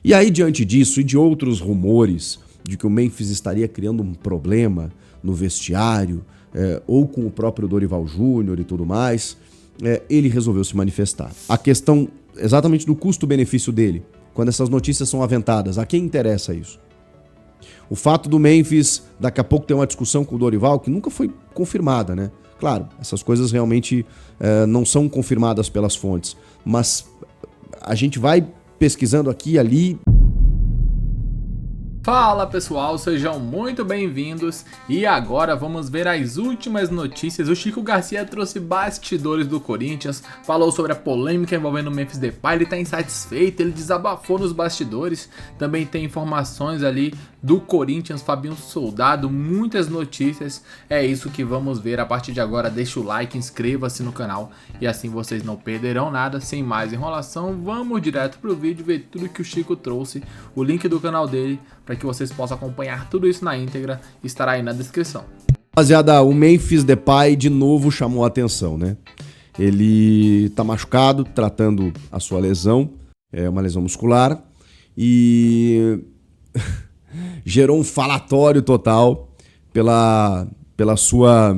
E aí, diante disso e de outros rumores de que o Memphis estaria criando um problema no vestiário, ou com o próprio Dorival Júnior e tudo mais, ele resolveu se manifestar. A questão exatamente do custo-benefício dele, quando essas notícias são aventadas, a quem interessa isso? O fato do Memphis daqui a pouco ter uma discussão com o Dorival, que nunca foi confirmada, né? Claro, essas coisas realmente não são confirmadas pelas fontes, mas a gente vai pesquisando aqui e ali. Fala pessoal, sejam muito bem-vindos e agora vamos ver as últimas notícias. O Chico Garcia trouxe bastidores do Corinthians, falou sobre a polêmica envolvendo o Memphis Depay, ele tá insatisfeito, ele desabafou nos bastidores, também tem informações ali do Corinthians, Fabinho Soldado, muitas notícias, é isso que vamos ver a partir de agora. Deixa o like, inscreva-se no canal e assim vocês não perderão nada. Sem mais enrolação, vamos direto pro vídeo ver tudo que o Chico trouxe, o link do canal dele, para que vocês possam acompanhar tudo isso na íntegra, estará aí na descrição. Rapaziada, o Memphis Depay de novo chamou a atenção, né? Ele tá machucado, tratando a sua lesão, é uma lesão muscular, e gerou um falatório total pela sua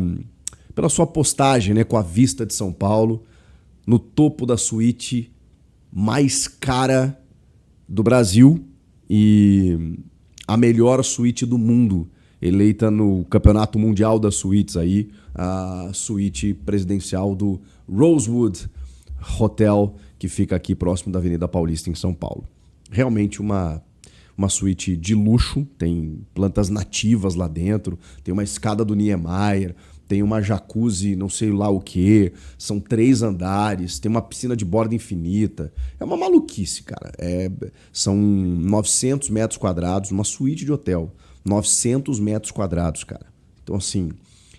postagem, né, com a vista de São Paulo, no topo da suíte mais cara do Brasil e a melhor suíte do mundo, eleita no Campeonato Mundial das Suítes aí, a suíte presidencial do Rosewood Hotel, que fica aqui próximo da Avenida Paulista, em São Paulo. Realmente uma suíte de luxo, tem plantas nativas lá dentro, tem uma escada do Niemeyer, tem uma jacuzzi não sei lá o que, são 3 andares, tem uma piscina de borda infinita. É uma maluquice, cara. São 900 metros quadrados, uma suíte de hotel. 900 metros quadrados, cara. Então, assim,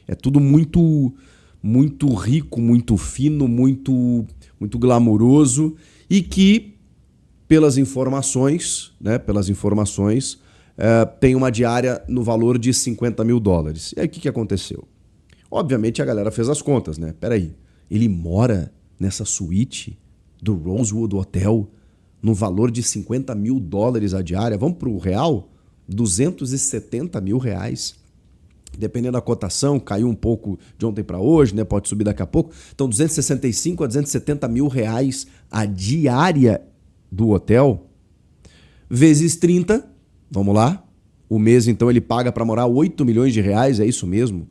é tudo muito, muito rico, muito fino, muito glamouroso e que, pelas informações, tem uma diária no valor de $50 mil. E aí, o que aconteceu? Obviamente a galera fez as contas, né? Peraí, ele mora nessa suíte do Rosewood Hotel no valor de $50 mil a diária. Vamos pro real? R$270 mil. Dependendo da cotação, caiu um pouco de ontem para hoje, né? Pode subir daqui a pouco. Então, 265 a 270 mil reais a diária do hotel, vezes 30, vamos lá. O mês, então, ele paga para morar R$8 milhões, é isso mesmo?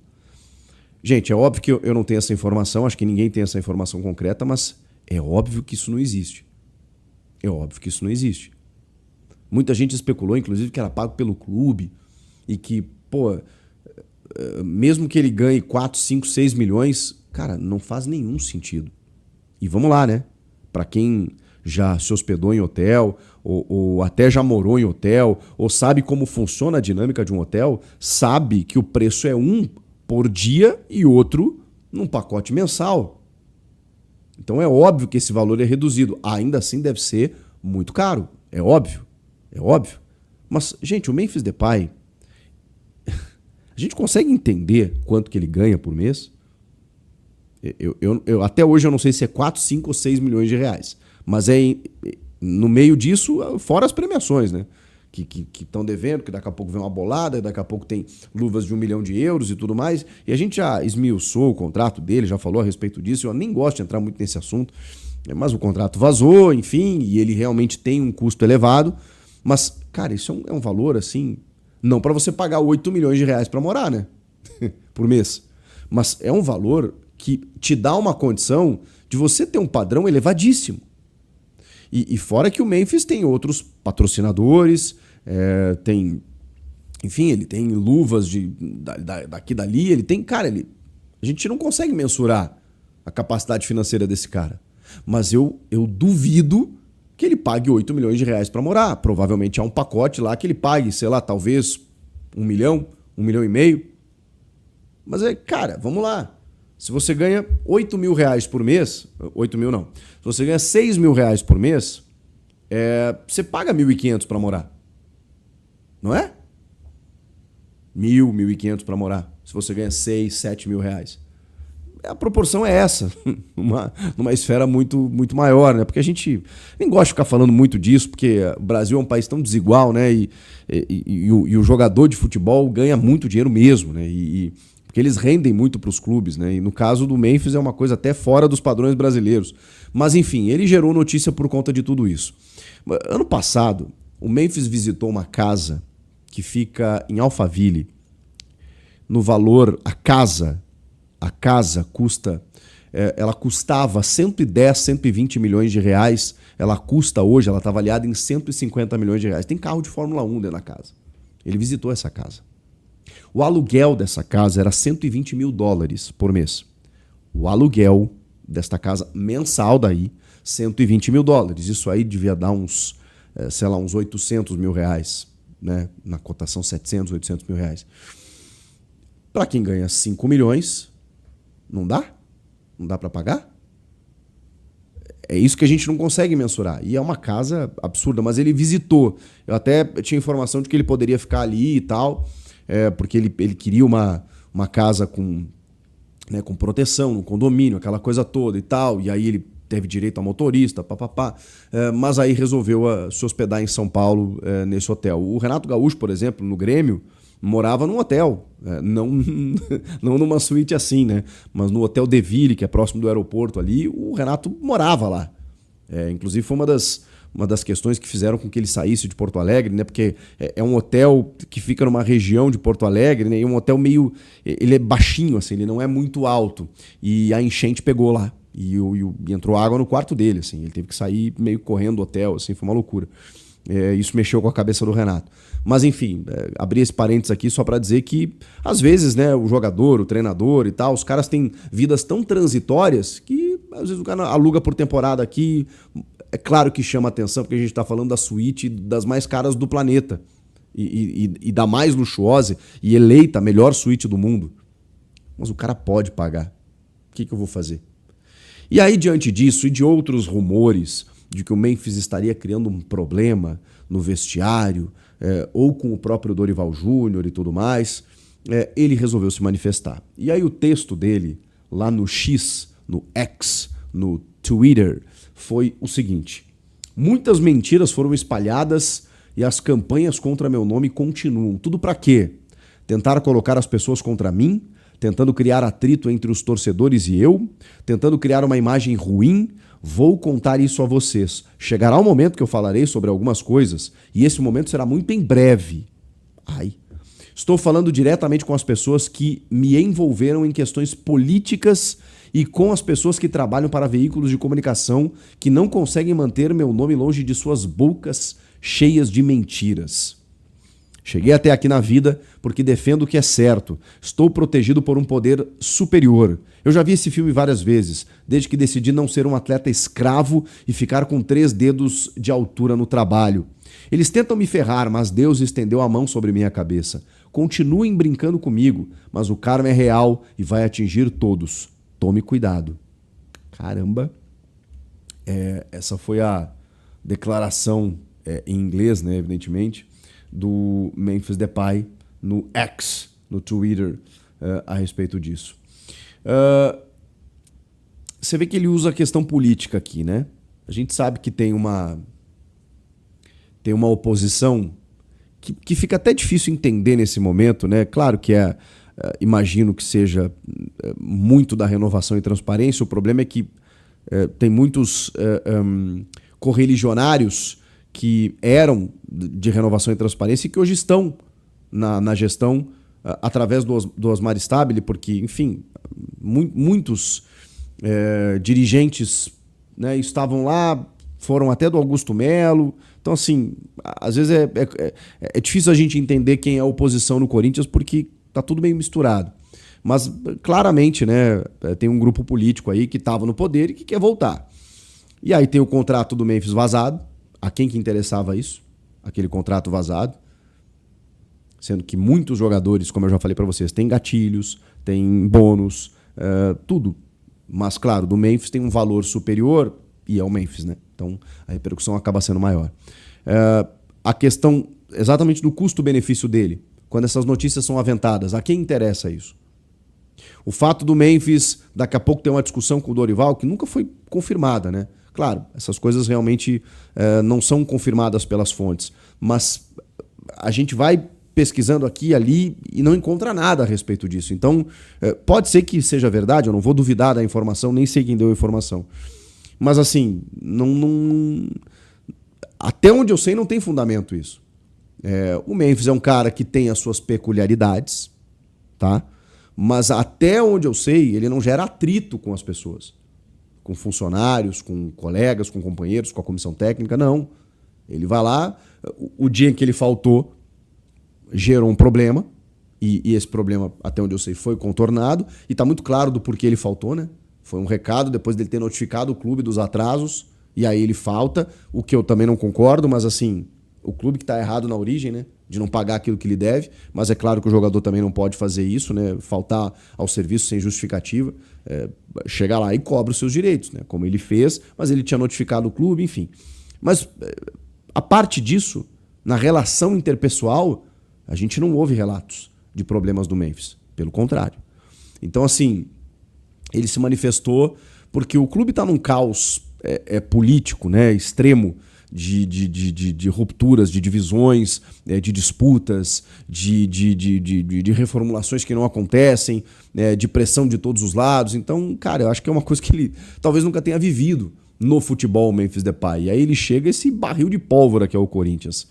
Gente, é óbvio que eu não tenho essa informação, acho que ninguém tem essa informação concreta, mas é óbvio que isso não existe. É óbvio que isso não existe. Muita gente especulou, inclusive, que era pago pelo clube e que, mesmo que ele ganhe 4, 5, 6 milhões, cara, não faz nenhum sentido. E vamos lá, né? Para quem já se hospedou em hotel, ou até já morou em hotel, ou sabe como funciona a dinâmica de um hotel, sabe que o preço é por dia e outro num pacote mensal. Então é óbvio que esse valor é reduzido. Ainda assim deve ser muito caro. É óbvio. É óbvio. Mas, gente, o Memphis Depay, a gente consegue entender quanto que ele ganha por mês? Até hoje eu não sei se é 4, 5 ou 6 milhões de reais. Mas no meio disso, fora as premiações, né? Que estão devendo, que daqui a pouco vem uma bolada, daqui a pouco tem luvas de €1 milhão e tudo mais. E a gente já esmiuçou o contrato dele, já falou a respeito disso. Eu nem gosto de entrar muito nesse assunto, mas o contrato vazou, enfim, e ele realmente tem um custo elevado. Mas, cara, isso é um valor, assim, não para você pagar R$8 milhões para morar, né? Por mês. Mas é um valor que te dá uma condição de você ter um padrão elevadíssimo. E fora que o Memphis tem outros patrocinadores, enfim, ele tem luvas daqui e dali, ele tem, cara, a gente não consegue mensurar a capacidade financeira desse cara. Mas eu duvido que ele pague R$8 milhões para morar. Provavelmente há um pacote lá que ele pague, sei lá, talvez R$1 milhão, R$1,5 milhão. Mas cara, vamos lá. Se você ganha R$8 mil por mês, 8 mil não, se você ganha R$6 mil por mês, você paga 1.500 para morar. Não é? 1.000, 1.500 para morar. Se você ganha 6, 7 mil reais. a proporção é essa, numa esfera muito, muito maior, né? Porque a gente nem gosta de ficar falando muito disso, porque o Brasil é um país tão desigual, né? E o jogador de futebol ganha muito dinheiro mesmo, né? Porque eles rendem muito para os clubes, né? E no caso do Memphis é uma coisa até fora dos padrões brasileiros. Mas enfim, ele gerou notícia por conta de tudo isso. Ano passado, o Memphis visitou uma casa que fica em Alphaville, no valor, a casa custa, ela custava 110, 120 milhões de reais, ela custa hoje, ela está avaliada em 150 milhões de reais. Tem carro de Fórmula 1 dentro da casa. Ele visitou essa casa. O aluguel dessa casa era 120 mil dólares por mês. O aluguel desta casa mensal daí, 120 mil dólares. Isso aí devia dar uns 800 mil reais, né? Na cotação 700, 800 mil reais. Para quem ganha 5 milhões, não dá? Não dá para pagar? É isso que a gente não consegue mensurar. E é uma casa absurda, mas ele visitou. Eu até tinha informação de que ele poderia ficar ali e tal, porque ele queria uma casa com proteção, no condomínio, aquela coisa toda e tal. E aí ele teve direito a motorista, papapá. Mas aí resolveu se hospedar em São Paulo nesse hotel. O Renato Gaúcho, por exemplo, no Grêmio, morava num hotel, não numa suíte assim, né? Mas no Hotel De Ville, que é próximo do aeroporto ali, o Renato morava lá. Inclusive foi uma das questões que fizeram com que ele saísse de Porto Alegre, né? Porque é um hotel que fica numa região de Porto Alegre, né? E um hotel meio... Ele é baixinho, assim, ele não é muito alto. E a enchente pegou lá. E entrou água no quarto dele, assim. Ele teve que sair meio correndo do hotel, assim, foi uma loucura. Isso mexeu com a cabeça do Renato. Mas enfim, abri esse parênteses aqui só para dizer que às vezes, né, o jogador, o treinador e tal, os caras têm vidas tão transitórias que às vezes o cara aluga por temporada aqui. É claro que chama atenção porque a gente está falando da suíte das mais caras do planeta e da mais luxuosa e eleita a melhor suíte do mundo. Mas o cara pode pagar. O que eu vou fazer? E aí, diante disso e de outros rumores de que o Memphis estaria criando um problema no vestiário, ou com o próprio Dorival Júnior e tudo mais, ele resolveu se manifestar. E aí o texto dele, lá no X, no X, no Twitter, foi o seguinte: muitas mentiras foram espalhadas e as campanhas contra meu nome continuam. Tudo para quê? Tentar colocar as pessoas contra mim, tentando criar atrito entre os torcedores e eu, tentando criar uma imagem ruim. Vou contar isso a vocês. Chegará o momento que eu falarei sobre algumas coisas e esse momento será muito em breve. Estou falando diretamente com as pessoas que me envolveram em questões políticas e com as pessoas que trabalham para veículos de comunicação que não conseguem manter meu nome longe de suas bocas cheias de mentiras. Cheguei até aqui na vida porque defendo o que é certo. Estou protegido por um poder superior. Eu já vi esse filme várias vezes, desde que decidi não ser um atleta escravo e ficar com 3 dedos de altura no trabalho. Eles tentam me ferrar, mas Deus estendeu a mão sobre minha cabeça. Continuem brincando comigo, mas o karma é real e vai atingir todos. Tome cuidado. Caramba. Essa foi a declaração em inglês, né, evidentemente, do Memphis Depay no X, no Twitter, a respeito disso. Você vê que ele usa a questão política aqui, né? A gente sabe que tem uma oposição que fica até difícil entender nesse momento, né? Claro que imagino que seja muito da renovação e transparência. O problema é que tem muitos correligionários que eram de renovação e transparência e que hoje estão na gestão através do Osmar Stabile, porque, enfim, muitos dirigentes, né, estavam lá, foram até do Augusto Melo. Então, assim, às vezes é difícil a gente entender quem é a oposição no Corinthians porque tá tudo meio misturado. Mas, claramente, né, tem um grupo político aí que estava no poder e que quer voltar. E aí tem o contrato do Memphis vazado. A quem que interessava isso? Aquele contrato vazado. Sendo que muitos jogadores, como eu já falei para vocês, têm gatilhos, têm bônus, tudo. Mas, claro, do Memphis tem um valor superior e é o Memphis, né? Então a repercussão acaba sendo maior. A questão exatamente do custo-benefício dele, quando essas notícias são aventadas, a quem interessa isso? O fato do Memphis daqui a pouco ter uma discussão com o Dorival, que nunca foi confirmada, né? Claro, essas coisas realmente não são confirmadas pelas fontes, mas a gente vai pesquisando aqui e ali e não encontra nada a respeito disso. Então, pode ser que seja verdade, eu não vou duvidar da informação, nem sei quem deu a informação. Mas assim, até onde eu sei não tem fundamento isso. O Memphis é um cara que tem as suas peculiaridades, tá? Mas até onde eu sei, ele não gera atrito com as pessoas. Com funcionários, com colegas, com companheiros, com a comissão técnica, não. Ele vai lá, o dia em que ele faltou, gerou um problema, e esse problema, até onde eu sei, foi contornado, e está muito claro do porquê ele faltou, né? Foi um recado depois dele ter notificado o clube dos atrasos, e aí ele falta, o que eu também não concordo, mas assim, o clube que está errado na origem, né? De não pagar aquilo que lhe deve, mas é claro que o jogador também não pode fazer isso, né? Faltar ao serviço sem justificativa, chegar lá e cobra os seus direitos, né? Como ele fez, mas ele tinha notificado o clube, enfim. Mas a parte disso, na relação interpessoal, a gente não ouve relatos de problemas do Memphis, pelo contrário. Então, assim, ele se manifestou porque o clube está num caos político, né? Extremo, de rupturas, de divisões, de disputas, de reformulações que não acontecem, de pressão de todos os lados. Então, cara, eu acho que é uma coisa que ele talvez nunca tenha vivido no futebol, Memphis Depay. E aí ele chega esse barril de pólvora que é o Corinthians.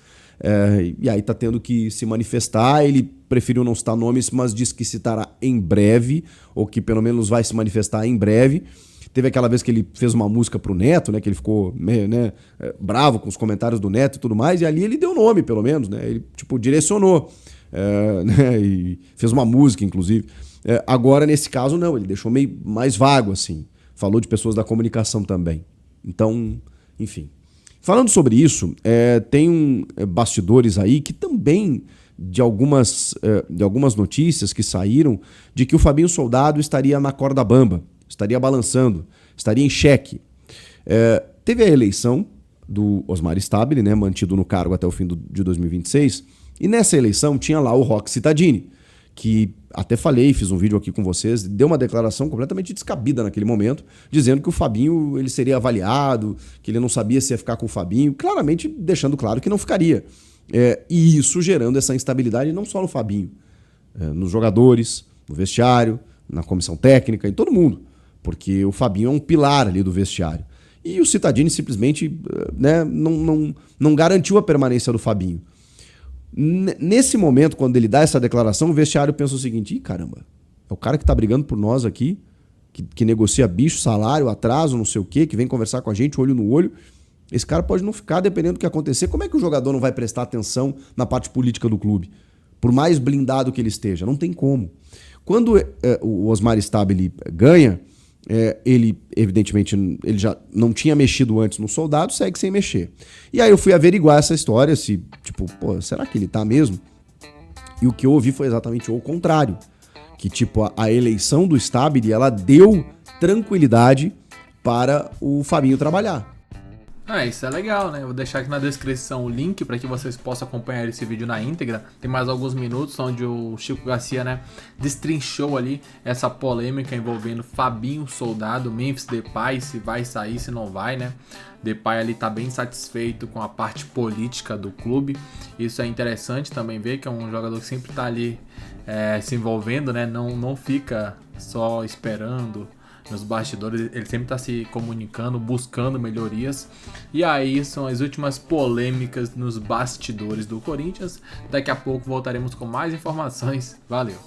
E aí tá tendo que se manifestar. Ele preferiu não citar nomes, mas disse que citará em breve, ou que pelo menos vai se manifestar em breve. Teve aquela vez que ele fez uma música pro Neto, né? Que ele ficou meio, bravo com os comentários do Neto e tudo mais. E ali ele deu nome, pelo menos, né? Ele, direcionou. Né, e fez uma música, inclusive. Agora, nesse caso, não. Ele deixou meio mais vago, assim. Falou de pessoas da comunicação também. Então, enfim. Falando sobre isso, tem bastidores aí que também, de algumas notícias que saíram, de que o Fabinho Soldado estaria na corda bamba. Estaria balançando, estaria em xeque. Teve a eleição do Osmar Stabile, né, mantido no cargo até o fim de 2026, e nessa eleição tinha lá o Roque Cittadini, que até falei, fiz um vídeo aqui com vocês, deu uma declaração completamente descabida naquele momento, dizendo que o Fabinho ele seria avaliado, que ele não sabia se ia ficar com o Fabinho, claramente deixando claro que não ficaria. E isso gerando essa instabilidade não só no Fabinho, nos jogadores, no vestiário, na comissão técnica, em todo mundo. Porque o Fabinho é um pilar ali do vestiário. E o Cittadini simplesmente não garantiu a permanência do Fabinho. Nesse momento, quando ele dá essa declaração, o vestiário pensa o seguinte: ih, caramba, é o cara que tá brigando por nós aqui, que negocia bicho, salário, atraso, não sei o quê, que vem conversar com a gente, olho no olho. Esse cara pode não ficar, dependendo do que acontecer. Como é que o jogador não vai prestar atenção na parte política do clube? Por mais blindado que ele esteja, não tem como. Quando o Osmar Stabile ganha, ele, evidentemente, ele já não tinha mexido antes no Soldado, segue sem mexer. E aí eu fui averiguar essa história, se, será que ele tá mesmo? E o que eu ouvi foi exatamente o contrário. Que, a eleição do Stabile, ela deu tranquilidade para o Fabinho trabalhar. Isso é legal, né? Eu vou deixar aqui na descrição o link para que vocês possam acompanhar esse vídeo na íntegra. Tem mais alguns minutos onde o Chico Garcia, né, destrinchou ali essa polêmica envolvendo Fabinho Soldado, Memphis Depay, se vai sair, se não vai, né? Depay ali tá bem satisfeito com a parte política do clube. Isso é interessante também ver que é um jogador que sempre tá ali se envolvendo, né? Não fica só esperando nos bastidores, ele sempre está se comunicando, buscando melhorias. E aí são as últimas polêmicas nos bastidores do Corinthians. Daqui a pouco voltaremos com mais informações. Valeu!